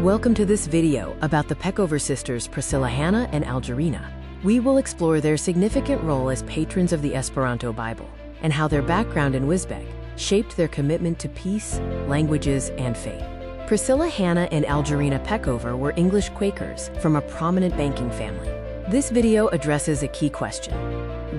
Welcome to this video about the Peckover sisters Priscilla Hannah and Algerina. We will explore their significant role as patrons of the Esperanto Bible and how their background in Wisbech shaped their commitment to peace, languages, and faith. Priscilla Hannah and Algerina Peckover were English Quakers from a prominent banking family. This video addresses a key question.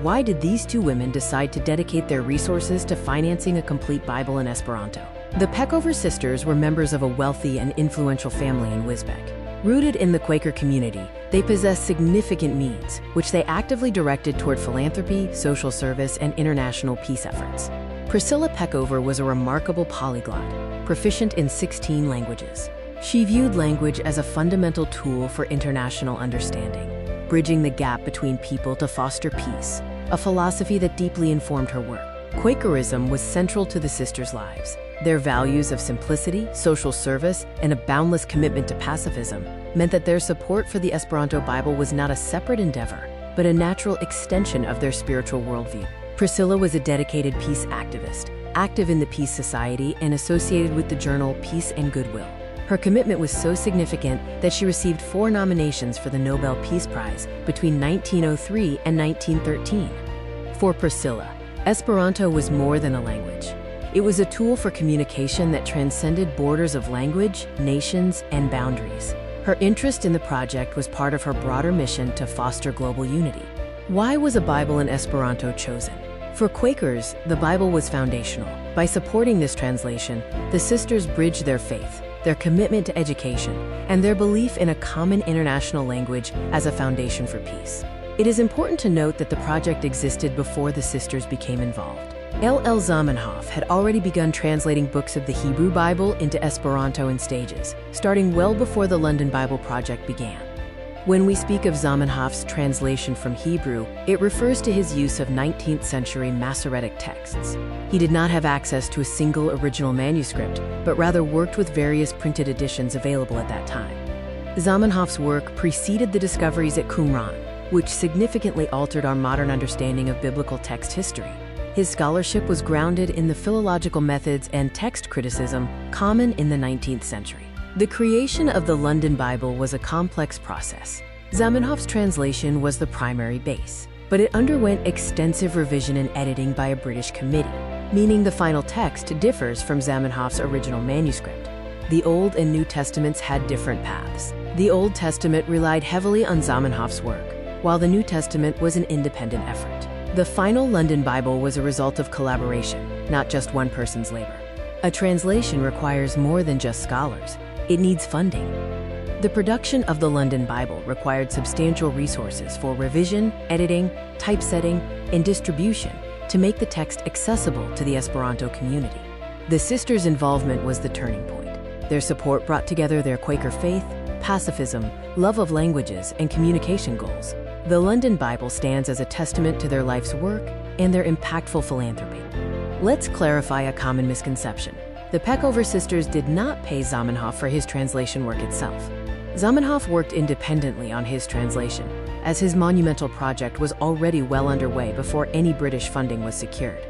Why did these two women decide to dedicate their resources to financing a complete Bible in Esperanto? The Peckover sisters were members of a wealthy and influential family in Wisbech. Rooted in the Quaker community, they possessed significant means, which they actively directed toward philanthropy, social service, and international peace efforts. Priscilla Peckover was a remarkable polyglot, proficient in 16 languages. She viewed language as a fundamental tool for international understanding, bridging the gap between people to foster peace, a philosophy that deeply informed her work. Quakerism was central to the sisters' lives. Their values of simplicity, social service, and a boundless commitment to pacifism meant that their support for the Esperanto Bible was not a separate endeavor, but a natural extension of their spiritual worldview. Priscilla was a dedicated peace activist, active in the Peace Society and associated with the journal Peace and Goodwill. Her commitment was so significant that she received 4 nominations for the Nobel Peace Prize between 1903 and 1913. For Priscilla, Esperanto was more than a language. It was a tool for communication that transcended borders of language, nations, and boundaries. Her interest in the project was part of her broader mission to foster global unity. Why was a Bible in Esperanto chosen? For Quakers, the Bible was foundational. By supporting this translation, the sisters bridged their faith, their commitment to education, and their belief in a common international language as a foundation for peace. It is important to note that the project existed before the sisters became involved. L.L. Zamenhof had already begun translating books of the Hebrew Bible into Esperanto in stages, starting well before the London Bible Project began. When we speak of Zamenhof's translation from Hebrew, it refers to his use of 19th century Masoretic texts. He did not have access to a single original manuscript, but rather worked with various printed editions available at that time. Zamenhof's work preceded the discoveries at Qumran, which significantly altered our modern understanding of biblical text history. His scholarship was grounded in the philological methods and text criticism common in the 19th century. The creation of the London Bible was a complex process. Zamenhof's translation was the primary base, but it underwent extensive revision and editing by a British committee, meaning the final text differs from Zamenhof's original manuscript. The Old and New Testaments had different paths. The Old Testament relied heavily on Zamenhof's work, while the New Testament was an independent effort. The final London Bible was a result of collaboration, not just one person's labor. A translation requires more than just scholars. It needs funding. The production of the London Bible required substantial resources for revision, editing, typesetting, and distribution to make the text accessible to the Esperanto community. The sisters' involvement was the turning point. Their support brought together their Quaker faith, pacifism, love of languages, and communication goals. The London Bible stands as a testament to their life's work and their impactful philanthropy. Let's clarify a common misconception. The Peckover sisters did not pay Zamenhof for his translation work itself. Zamenhof worked independently on his translation, as his monumental project was already well underway before any British funding was secured.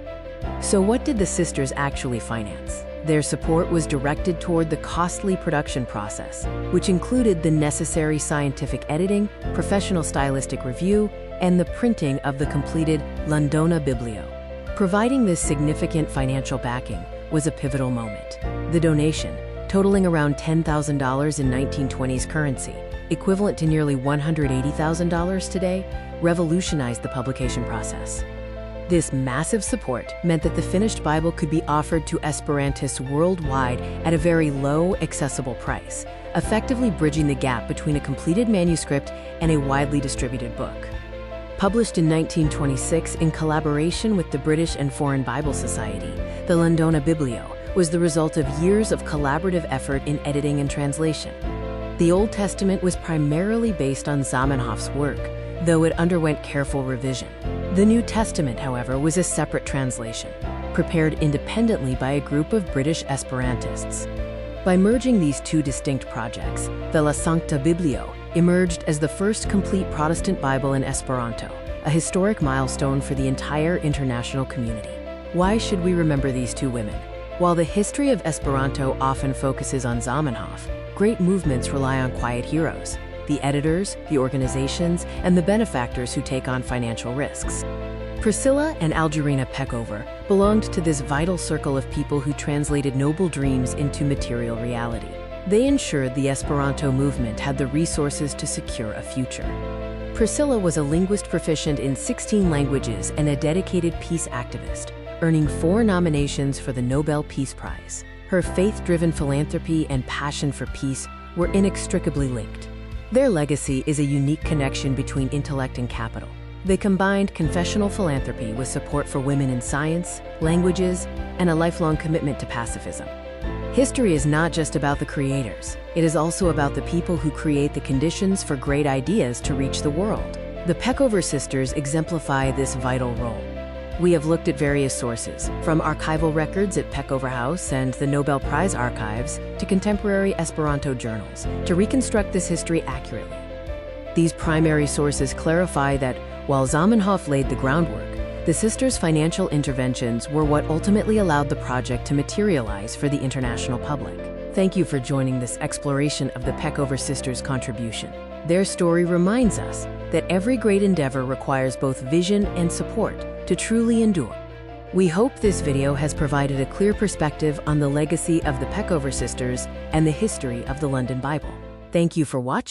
So what did the sisters actually finance? Their support was directed toward the costly production process, which included the necessary scientific editing, professional stylistic review, and the printing of the completed Londona Biblio. Providing this significant financial backing was a pivotal moment. The donation, totaling around $10,000 in 1920s currency, equivalent to nearly $180,000 today, revolutionized the publication process. This massive support meant that the finished Bible could be offered to Esperantists worldwide at a very low, accessible price, effectively bridging the gap between a completed manuscript and a widely distributed book. Published in 1926 in collaboration with the British and Foreign Bible Society, the Londona Biblio was the result of years of collaborative effort in editing and translation. The Old Testament was primarily based on Zamenhof's work, though it underwent careful revision. The New Testament, however, was a separate translation, prepared independently by a group of British Esperantists. By merging these two distinct projects, the La Sancta Biblio emerged as the first complete Protestant Bible in Esperanto, a historic milestone for the entire international community. Why should we remember these two women? While the history of Esperanto often focuses on Zamenhof, great movements rely on quiet heroes, the editors, the organizations, and the benefactors who take on financial risks. Priscilla and Algerina Peckoverová belonged to this vital circle of people who translated noble dreams into material reality. They ensured the Esperanto movement had the resources to secure a future. Priscilla was a linguist proficient in 16 languages and a dedicated peace activist, earning 4 nominations for the Nobel Peace Prize. Her faith-driven philanthropy and passion for peace were inextricably linked. Their legacy is a unique connection between intellect and capital. They combined confessional philanthropy with support for women in science, languages, and a lifelong commitment to pacifism. History is not just about the creators. It is also about the people who create the conditions for great ideas to reach the world. The Peckover sisters exemplify this vital role. We have looked at various sources, from archival records at Peckover House and the Nobel Prize archives to contemporary Esperanto journals, to reconstruct this history accurately. These primary sources clarify that while Zamenhof laid the groundwork, the sisters' financial interventions were what ultimately allowed the project to materialize for the international public. Thank you for joining this exploration of the Peckover sisters' contribution. Their story reminds us that every great endeavor requires both vision and support to truly endure. We hope this video has provided a clear perspective on the legacy of the Peckover sisters and the history of the London Bible. Thank you for watching.